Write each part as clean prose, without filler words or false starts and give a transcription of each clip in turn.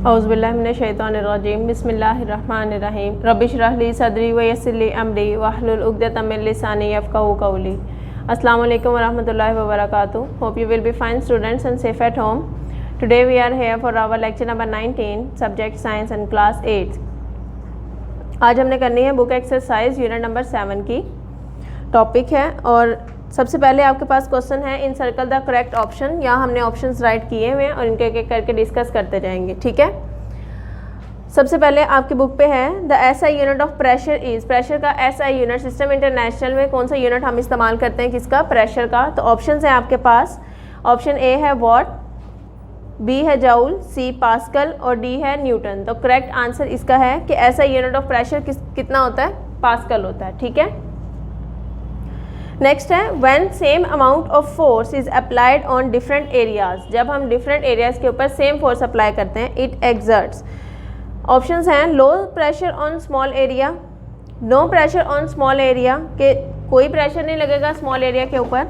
औज़ुबिल्लाहिमिनश्शैतानिर्रजीम बिस्मिल्लाहिर्रहमानिर्रहीम रब्बि इश्रह ली सदरी व यस्सिर ली अमरी वहलुल उक़दतम मिन लिसानी यफ़क़हू क़ौली। अस्सलामु अलैकुम व रहमतुल्लाहि व बरकातुहू। Hope you will be fine students and safe at home. Today we are here for our lecture number 19 subject science and class 8. आज हमने करनी है बुक एक्सरसाइज यूनिट नंबर 7 की टॉपिक है और सबसे पहले आपके पास क्वेश्चन है इन सर्कल द करेक्ट ऑप्शन। यहाँ हमने ऑप्शंस राइट किए हुए हैं और इनके एक एक करके डिस्कस करते जाएंगे, ठीक है। सबसे पहले आपकी बुक पे है the SI unit of pressure is, pressure का एसआई यूनिट सिस्टम इंटरनेशनल में कौन सा यूनिट हम इस्तेमाल करते हैं, किसका, प्रेशर का। तो ऑप्शन है आपके पास, ऑप्शन ए है वॉट, बी है जाउल, सी पास्कल और डी है न्यूटन। तो करेक्ट आंसर इसका है कि एसआई यूनिट ऑफ प्रेशर कितना होता है, पास्कल होता है, ठीक है। नेक्स्ट है when same amount of force is applied on different areas, जब हम डिफरेंट एरियाज के ऊपर सेम फोर्स अप्लाई करते हैं, इट एक्सर्ट्स। ऑप्शंस हैं low pressure on small area, no pressure on small area के कोई प्रेशर नहीं लगेगा स्मॉल एरिया के ऊपर,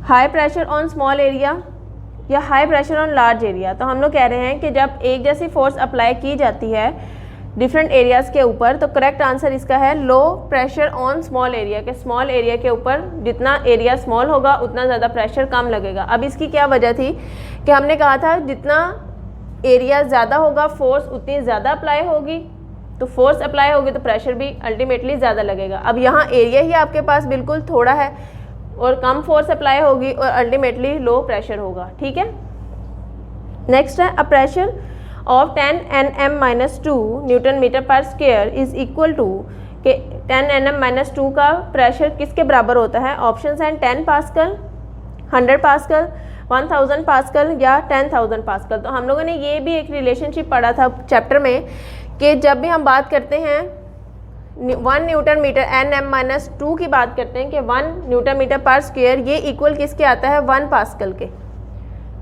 high pressure on small area या high pressure on large area. तो हम लोग कह रहे हैं कि जब एक जैसी फोर्स अप्लाई की जाती है डिफरेंट एरियाज़ के ऊपर तो करेक्ट आंसर इसका है लो प्रेशर ऑन स्मॉल एरिया, के स्मॉल एरिया के ऊपर जितना एरिया स्मॉल होगा उतना ज़्यादा प्रेशर कम लगेगा। अब इसकी क्या वजह थी कि हमने कहा था जितना एरिया ज़्यादा होगा फोर्स उतनी ज़्यादा अप्लाई होगी, तो फोर्स अप्लाई होगी तो प्रेशर भी अल्टीमेटली ज़्यादा लगेगा। अब यहाँ एरिया ही आपके पास बिल्कुल थोड़ा है और कम फोर्स अप्लाई होगी और अल्टीमेटली लो प्रेशर होगा, ठीक है। नेक्स्ट है a pressure of 10 Nm-2 newton metre per square is equal to के 10 Nm-2 का प्रेशर किसके बराबर होता है। ऑप्शंस हैं 10 पास्कल, 100 पास्कल, 1000 पास्कल या 10,000 पास्कल। तो हम लोगों ने ये भी एक रिलेशनशिप पढ़ा था चैप्टर में कि जब भी हम बात करते हैं 1 न्यूटन मीटर Nm-2 की बात करते हैं कि 1 न्यूटन मीटर पर स्क्वायर ये इक्वल किसके आता है, 1 पास्कल के,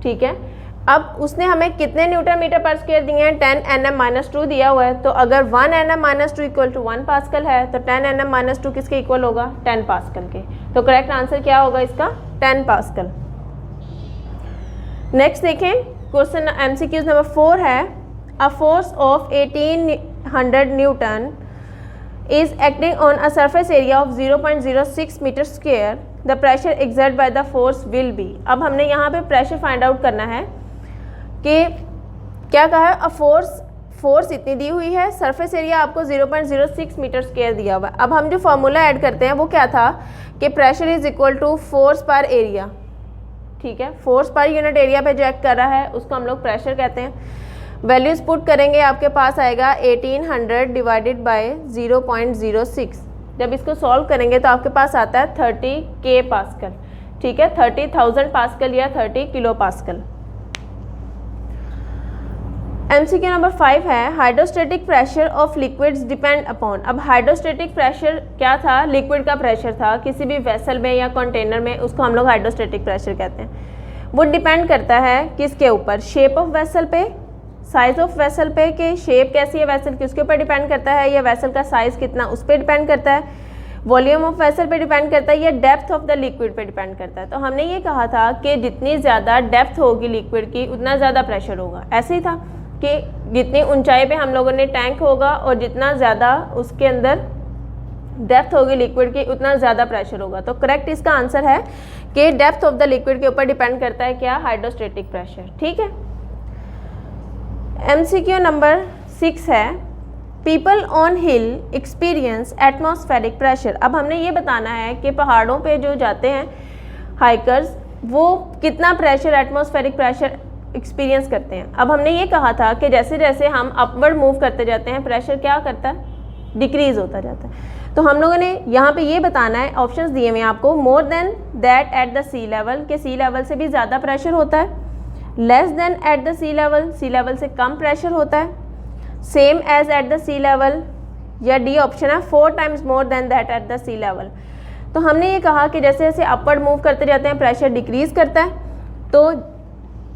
ठीक है। अब उसने हमें कितने न्यूटन मीटर पर स्क्वायर दिए हैं, 10 Nm-2 दिया हुआ है। तो अगर 1 Nm-2 इक्वल टू 1 पास्कल है तो 10 Nm-2 किसके इक्वल होगा, 10 पास्कल के। तो करेक्ट आंसर क्या होगा इसका, 10 पास्कल। नेक्स्ट देखें क्वेश्चन MCQ नंबर 4 है a force of 1800 newton is acting on a surface area of 0.06 metre square, the pressure exert by the force will be. अब हमने यहाँ पे प्रेशर फाइंड आउट करना है कि क्या कहा है, फोर्स इतनी दी हुई है, सरफेस एरिया आपको 0.06 मीटर स्क्वायर दिया हुआ है। अब हम जो फार्मूला ऐड करते हैं वो क्या था कि pressure is equal to force per area, ठीक है। फोर्स पर यूनिट एरिया पे जो एक्ट कर रहा है उसको हम लोग प्रेशर कहते हैं। वैल्यूज पुट करेंगे आपके पास आएगा 1800 डिवाइडेड बाय 0.06। जब इसको सॉल्व करेंगे तो आपके पास आता है 30 K पास्कल, ठीक है, 30,000 पास्कल या 30 किलो पास्कल। MCQ नंबर 5 है hydrostatic pressure of liquids depend upon. अब हाइड्रोस्टेटिक प्रेशर क्या था, लिक्विड का प्रेशर था किसी भी वेसल में या कंटेनर में, उसको हम लोग हाइड्रोस्टेटिक प्रेशर कहते हैं। वो डिपेंड करता है किसके ऊपर, शेप ऑफ वेसल पे, साइज ऑफ वेसल पे, कि शेप कैसी है वेसल किसके ऊपर डिपेंड करता है, या वेसल का साइज कितना उस पर डिपेंड करता है, वॉल्यूम ऑफ वेसल पे डिपेंड करता है, या डेप्थ ऑफ द लिक्विड पे डिपेंड करता है। तो हमने ये कहा था कि जितनी ज़्यादा डेप्थ होगी लिक्विड की उतना ज़्यादा प्रेशर होगा। ऐसे ही था कि जितनी ऊंचाई पे हम लोगों ने टैंक होगा और जितना ज़्यादा उसके अंदर डेप्थ होगी लिक्विड की उतना ज़्यादा प्रेशर होगा। तो करेक्ट इसका आंसर है कि डेप्थ ऑफ द लिक्विड के ऊपर डिपेंड करता है क्या, हाइड्रोस्टेटिक प्रेशर, ठीक है। MCQ नंबर 6 है people on hill experience atmospheric pressure. अब हमने ये बताना है कि पहाड़ों पे जो जाते हैं हाइकर्स वो कितना प्रेशर, एटमॉस्फेरिक प्रेशर एक्सपीरियंस करते हैं। अब हमने ये कहा था कि जैसे जैसे हम अपवर्ड मूव करते जाते हैं प्रेशर क्या करता है, डिक्रीज होता जाता है। तो हम लोगों ने यहाँ पे ये बताना है, ऑप्शंस दिए हुए हैं आपको, more than that at the sea level, के सी लेवल से भी ज़्यादा प्रेशर होता है, less than at the sea level से कम प्रेशर होता है, same as at the sea level, या डी ऑप्शन है 4 times more than that at the sea level. तो हमने ये कहा कि जैसे जैसे अपवर्ड मूव करते जाते हैं प्रेशर डिक्रीज करता है, तो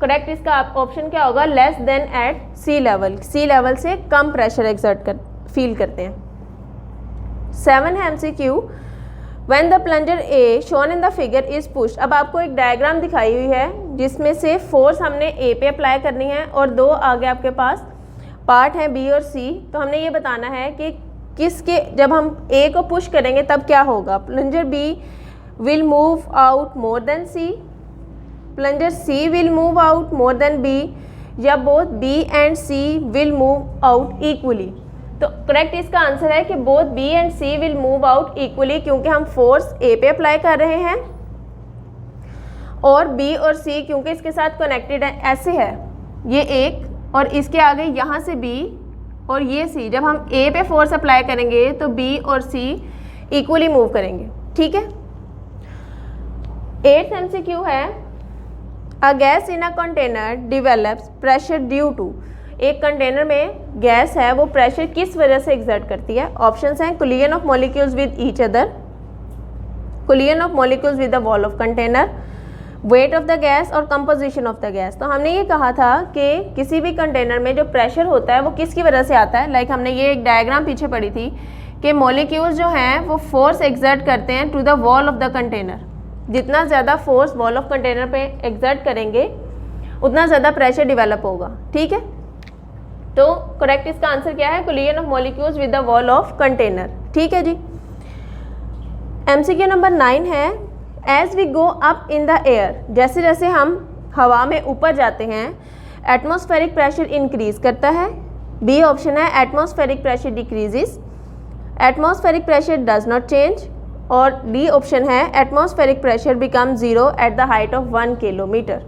करेक्ट इसका ऑप्शन क्या होगा, लेस देन एट सी लेवल से कम प्रेशर एक्सर्ट फील करते हैं। 7 है MCQ when the plunger A shown in the figure is pushed. अब आपको एक डायग्राम दिखाई हुई है जिसमें से फोर्स हमने ए पे अप्लाई करनी है और 2 आगे आपके पास पार्ट हैं बी और सी। तो हमने ये बताना है कि किसके, जब हम ए को पुश करेंगे तब क्या होगा। Plunger B will move out more than C, plunger C will move out more than B, या both B and C will move out equally. तो करेक्ट इसका आंसर है कि both B and C will move out equally, क्योंकि हम force ए पे apply कर रहे हैं और बी और सी क्योंकि इसके साथ कनेक्टेड है, ऐसे है ये एक और इसके आगे यहाँ से बी और ये सी, जब हम ए पे फोर्स अप्लाई करेंगे तो बी और सी इक्वली मूव करेंगे। ठीक है। 8th MCQ है, a gas in a container develops pressure due to. एक कंटेनर में गैस है, वो प्रेशर किस वजह से एग्जर्ट करती है। ऑप्शंस हैं collision of molecules with each other, collision of molecules with the wall of container, weight of the gas और कंपोजिशन ऑफ द गैस। तो हमने ये कहा था कि किसी भी कंटेनर में जो प्रेशर होता है वो किसकी वजह से आता है। लाइक हमने ये एक डायग्राम पीछे पढ़ी थी कि मॉलिक्यूल्स जो हैं वो फोर्स एग्जर्ट करते हैं to the wall of the container. जितना ज़्यादा फोर्स वॉल ऑफ कंटेनर पे एग्जर्ट करेंगे उतना ज़्यादा प्रेशर डिवेलप होगा। ठीक है। तो करेक्ट इसका आंसर क्या है, collision of molecules with the wall of container. ठीक है जी। MCQ नंबर 9 है, as we go up in the air, जैसे जैसे हम हवा में ऊपर जाते हैं एटमॉस्फेरिक प्रेशर इंक्रीज करता है। बी ऑप्शन है atmospheric pressure decreases, atmospheric pressure does not change, और डी ऑप्शन है atmospheric pressure become 0 at the height of 1 kilometre.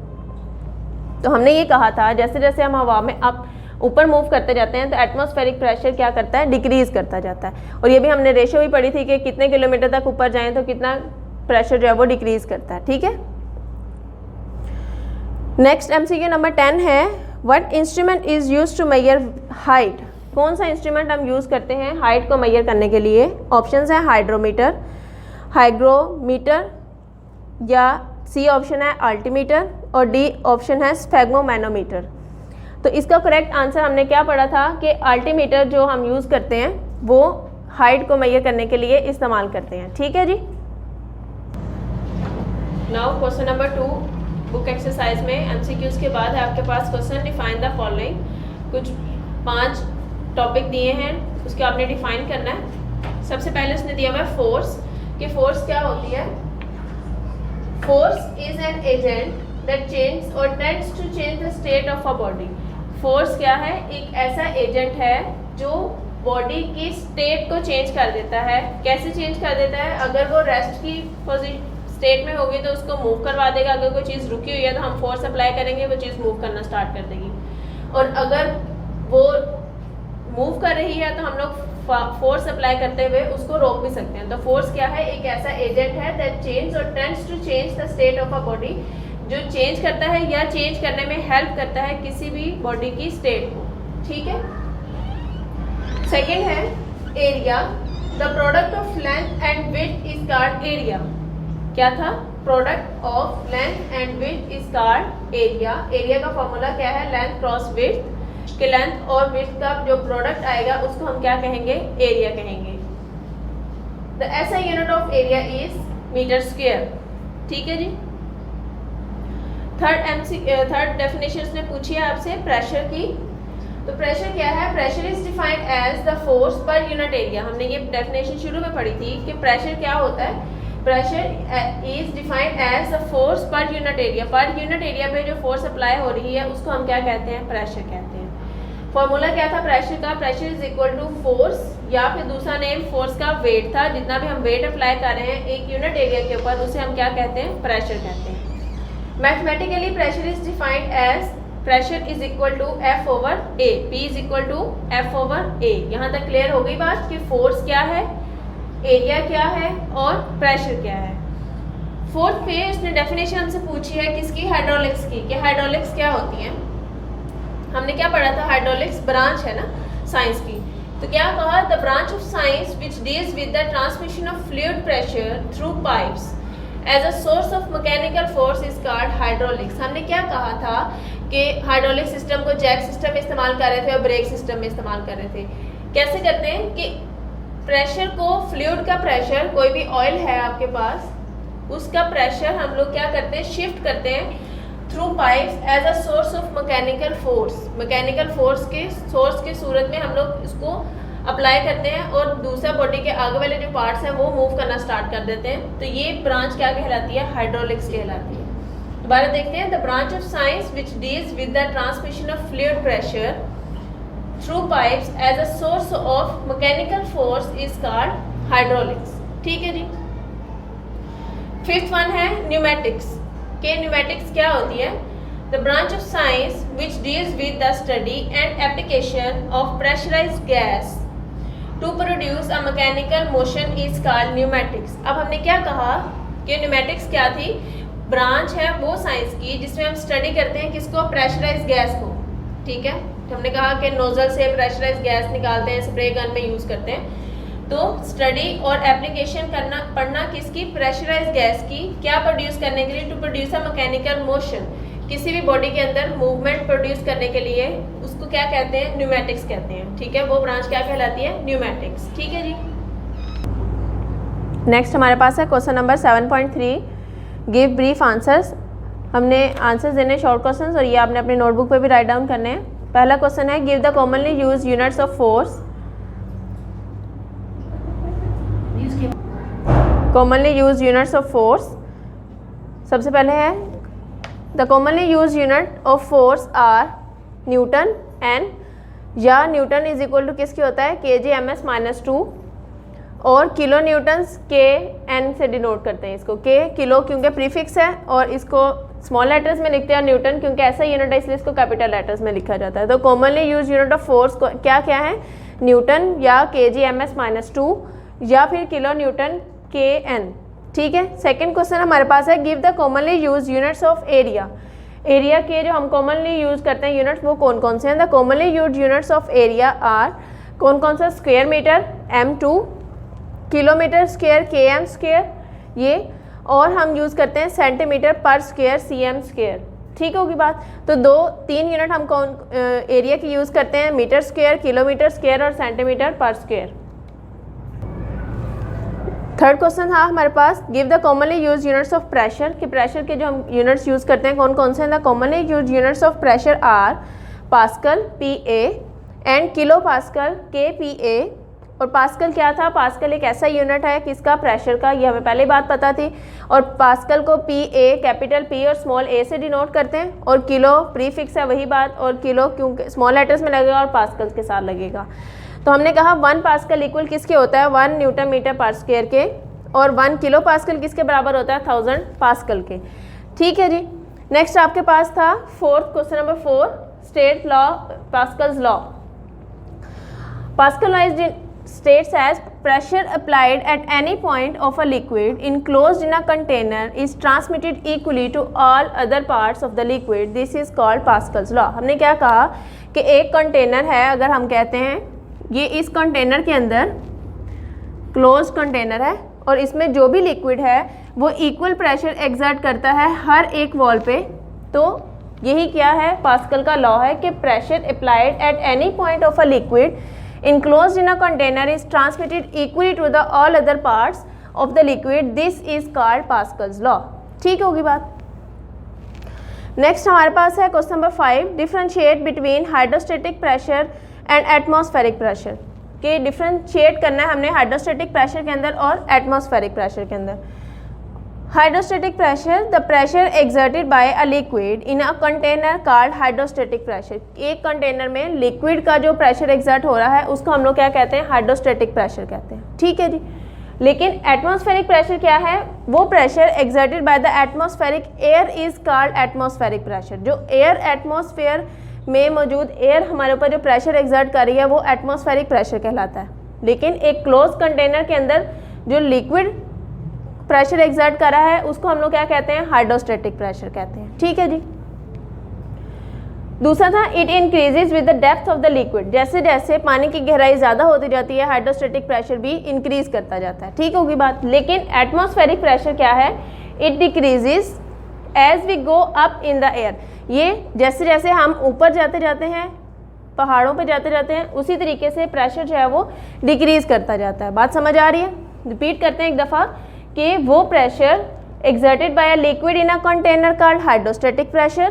तो हमने ये कहा था जैसे जैसे हम हवा में अप ऊपर मूव करते जाते हैं तो एटमॉस्फेरिक प्रेशर क्या करता है, डिक्रीज करता जाता है। और ये भी हमने रेशो भी पढ़ी थी कि कितने किलोमीटर तक ऊपर जाएं तो कितना प्रेशर जो है वो डिक्रीज करता है। ठीक है। नेक्स्ट MCQ नंबर 10 है, what instrument is use to measure height. कौन सा इंस्ट्रूमेंट हम यूज़ करते हैं हाइट को मेजर करने के लिए। ऑप्शंस हैं हाइड्रोमीटर, हाइग्रोमीटर, या सी ऑप्शन है अल्टीमीटर, और डी ऑप्शन है स्फेग्मोमैनोमीटर। तो इसका करेक्ट आंसर हमने क्या पढ़ा था कि अल्टीमीटर जो हम यूज़ करते हैं वो हाइट को मेजर करने के लिए इस्तेमाल करते हैं। ठीक है जी। Now question number 2 book exercise में MCQs के बाद है आपके पास क्वेश्चन डिफाइन द फॉलोइंग। कुछ 5 टॉपिक दिए हैं, उसके आपने डिफाइन करना है। सबसे पहले उसने दिया हुआ है फोर्स, कि फोर्स क्या होती है। Force is an agent that change और tends to change the state of a body. Force क्या है, एक ऐसा एजेंट है जो बॉडी की स्टेट को चेंज कर देता है। कैसे चेंज कर देता है, अगर वो रेस्ट की स्टेट में होगी तो उसको मूव करवा देगा, अगर कोई चीज़ रुकी हुई है तो हम फोर्स अप्लाई करेंगे वो चीज़ मूव करना स्टार्ट कर देगी, और अगर वो मूव कर रही है तो हम लोग फोर्स अप्लाई करते हुए उसको रोक भी सकते हैं। तो फोर्स क्या है, एक ऐसा एजेंट है दैट चेंज और tends to change the state of a body, जो चेंज करता है या चेंज करने में हेल्प करता है किसी भी बॉडी की स्टेट को। ठीक है। सेकेंड है area, the product of length and width is called area. क्या था, product of length and width is called area. Area का फॉर्मूला क्या है, लेंथ क्रॉस विड्थ, कि लेंथ और विड्थ का जो प्रोडक्ट आएगा उसको हम क्या कहेंगे, एरिया कहेंगे। The SI unit of area is metre square. ठीक है जी। थर्ड डेफिनेशन उसने पूछी है आपसे प्रेशर की। तो प्रेशर क्या है, pressure is defined as the force per unit area. हमने ये डेफिनेशन शुरू में पढ़ी थी कि प्रेशर क्या होता है, pressure is defined as the force per unit area. Per unit area पे जो फोर्स अप्लाई हो रही है उसको हम क्या कहते हैं, प्रेशर कहते हैं। फॉर्मूला क्या था प्रेशर का, pressure is equal to force, या फिर दूसरा नेम फोर्स का वेट था। जितना भी हम वेट अप्लाई कर रहे हैं एक यूनिट एरिया के ऊपर उसे हम क्या कहते हैं, प्रेशर कहते हैं। Mathematically pressure is defined as pressure is equal to F over A, P is equal to F over A। यहाँ तक क्लियर हो गई बात कि फोर्स क्या है, एरिया क्या है और प्रेशर क्या है। फोर्थ पे उसने डेफिनेशन हमसे पूछी है किसकी, हाइड्रोलिक्स की, कि हाइड्रोलिक्स क्या होती है। हमने क्या पढ़ा था, हाइड्रोलिक्स ब्रांच है ना साइंस की। तो क्या कहा, the branch of science which deals with the transmission of fluid pressure through pipes as a source of mechanical force is called hydraulics. हमने क्या कहा था कि हाइड्रोलिक सिस्टम को जैक सिस्टम में इस्तेमाल कर रहे थे और ब्रेक सिस्टम में इस्तेमाल कर रहे थे। कैसे करते हैं कि प्रेशर को, फ्लूइड का प्रेशर, कोई भी ऑयल है आपके पास उसका प्रेशर हम लोग क्या करते हैं, शिफ्ट करते हैं through pipes as a source of mechanical force, mechanical force के सोर्स की सूरत में हम लोग इसको अप्लाई करते हैं और दूसरा बॉडी के आगे वाले जो पार्ट्स हैं वो मूव करना स्टार्ट कर देते हैं। तो ये ब्रांच क्या कहलाती है? हाइड्रोलिक्स कहलाती है। दोबारा देखते हैं, the branch of science which deals with the transmission of fluid pressure through pipes as a source of mechanical force is called hydraulics. ठीक है जी। फिफ्थ वन है न्यूमेटिक्स। के न्यूमेटिक्स क्या होती है? The branch of science which deals with the study and application of pressurised gas to produce a mechanical motion is called pneumatics. अब हमने क्या कहा कि न्यूमेटिक्स क्या थी? ब्रांच है वो साइंस की जिसमें हम स्टडी करते हैं किसको? प्रेशराइज्ड गैस को। ठीक है, तो हमने कहा कि नोजल से प्रेशराइज्ड गैस निकालते हैं, स्प्रे गन में यूज़ करते हैं। तो स्टडी और एप्लीकेशन करना पढ़ना किसकी? प्रेशराइज्ड गैस की। क्या प्रोड्यूस करने के लिए? To produce a mechanical motion, किसी भी बॉडी के अंदर मूवमेंट प्रोड्यूस करने के लिए उसको क्या कहते हैं? न्यूमेटिक्स कहते हैं। ठीक है, वो ब्रांच क्या कहलाती है? न्यूमेटिक्स। ठीक है जी। नेक्स्ट हमारे पास है question number 7.3, give brief answers. हमने आंसर्स देने शॉर्ट क्वेश्चंस और ये आपने अपने नोटबुक पे भी राइट डाउन करने हैं। पहला क्वेश्चन है, give the commonly use units of force. Commonly use units of force. सबसे पहले है the commonly use unit of force are newton N, या न्यूटन इज इक्वल टू किसकी होता है? kg/-2 और किलो न्यूटन्स के एन से डिनोट करते हैं इसको। के किलो क्योंकि प्रीफिक्स है और इसको स्मॉल लेटर्स में लिखते हैं, न्यूटन क्योंकि ऐसा यूनिट है इसलिए इसको कैपिटल लेटर्स में लिखा जाता है। तो commonly use unit of force क्या क्या है? न्यूटन या kg/-2 या फिर किलो न्यूटन के एन। ठीक है। सेकेंड क्वेश्चन हमारे पास है, give the commonly use units of area. Area के जो हम कॉमनली यूज करते हैं यूनिट्स वो कौन कौन से हैं? The commonly use units of area are, कौन कौन सा? Square metre M2, kilometre square km square ये, और हम यूज़ करते हैं सेंटीमीटर पर स्क्वायर cm स्क्वायर। ठीक होगी बात। तो तीन यूनिट हम कौन एरिया की यूज़ करते हैं? मीटर स्क्वायर, किलोमीटर स्क्वायर और सेंटीमीटर पर स्क्वायर। थर्ड क्वेश्चन था हमारे पास, give the commonly use units of pressure. कि प्रेशर के जो हम यूनिट्स यूज़ करते हैं कौन कौन से हैं? The commonly use units of pressure are pascal PA and kilo pascal KPA। और पास्कल क्या था? पास्कल एक ऐसा यूनिट है किसका? प्रेशर का। ये हमें पहले बात पता थी। और पास्कल को PA कैपिटल P और स्मॉल a से डिनोट करते हैं, और किलो प्रीफिक्स है वही बात, और किलो क्योंकि स्मॉल लेटर्स में लगेगा और पास्कल के साथ लगेगा। तो हमने कहा 1 पास्कल इक्वल किसके होता है? 1 न्यूटन मीटर पर स्क्वायर के, और 1 किलो पास्कल किसके बराबर होता है? 1000 पास्कल के। ठीक है जी। नेक्स्ट आपके पास था fourth question number 4, state law Pascal's law. Pascal law states as pressure applied at any point of a liquid enclosed in a container is transmitted equally to all other parts of the liquid. This is called Pascal's law. हमने क्या कहा कि एक container है, अगर हम कहते हैं ये इस कंटेनर के अंदर क्लोज कंटेनर है और इसमें जो भी लिक्विड है वो इक्वल प्रेशर एक्सर्ट करता है हर एक वॉल पे, तो यही क्या है? पास्कल का लॉ है कि pressure applied at any point of a liquid enclosed in a container is transmitted equally to the all other parts of the liquid. This is called Pascal's law. ठीक होगी बात। नेक्स्ट हमारे पास है question number 5, differentiate between hydrostatic pressure and atmospheric pressure. कि differentiate करना है हमने hydrostatic pressure के अंदर और एटमॉस्फेरिक प्रेशर के अंदर। Hydrostatic pressure, the pressure exerted by a liquid in a container called hydrostatic pressure. एक कंटेनर में लिक्विड का जो प्रेशर एक्सर्ट हो रहा है उसको हम लोग क्या कहते हैं? हाइड्रोस्टेटिक प्रेशर कहते हैं। ठीक है जी। लेकिन एटमॉस्फेरिक प्रेशर क्या है? वो pressure exerted by the atmospheric air is called atmospheric pressure. जो एयर एटमॉस्फेयर में मौजूद एयर हमारे ऊपर जो प्रेशर एक्सर्ट कर रही है वो एटमॉस्फेरिक प्रेशर कहलाता है। लेकिन एक क्लोज कंटेनर के अंदर जो लिक्विड प्रेशर एक्सर्ट कर रहा है उसको हम लोग क्या कहते हैं? हाइड्रोस्टेटिक प्रेशर कहते हैं। ठीक है जी। दूसरा था, it increases with the depth of the liquid. जैसे जैसे पानी की गहराई ज़्यादा होती जाती है हाइड्रोस्टेटिक प्रेशर भी इंक्रीज करता जाता है। ठीक होगी बात। लेकिन एटमॉस्फेरिक प्रेशर क्या है? It decreases as we go up in the air. ये जैसे जैसे हम ऊपर जाते जाते हैं, पहाड़ों पे जाते जाते हैं, उसी तरीके से प्रेशर जो है वो डिक्रीज करता जाता है। बात समझ आ रही है? रिपीट करते हैं एक दफ़ा कि वो pressure exerted by a liquid in a container called hydrostatic pressure,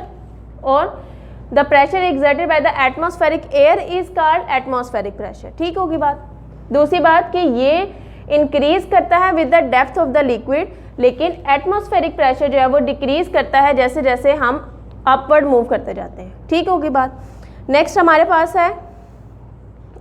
और the pressure exerted by the atmospheric air is called atmospheric pressure. ठीक होगी बात. दूसरी बात कि ये इंक्रीज करता है with the depth of the liquid, लेकिन एटमॉस्फेरिक प्रेशर जो है वो डिक्रीज करता है जैसे जैसे हम अपवर्ड मूव करते जाते हैं. ठीक होगी बात. नेक्स्ट हमारे पास है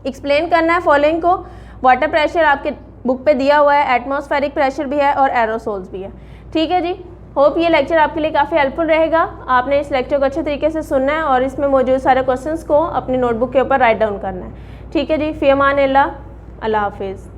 एक्सप्लेन करना है फॉलोइंग को. वाटर प्रेशर आपके बुक पे दिया हुआ है, एटमॉस्फेरिक प्रेशर भी है और एरोसोल्स भी है. ठीक है जी. होप ये लेक्चर आपके लिए काफ़ी हेल्पफुल रहेगा. आपने इस लेक्चर को अच्छे तरीके से सुनना है और इसमें मौजूद सारे क्वेश्चंस को अपनी नोटबुक के ऊपर राइट डाउन करना है. ठीक है जी. फ़ी अमान अल्लाह. अल्लाह हाफिज़.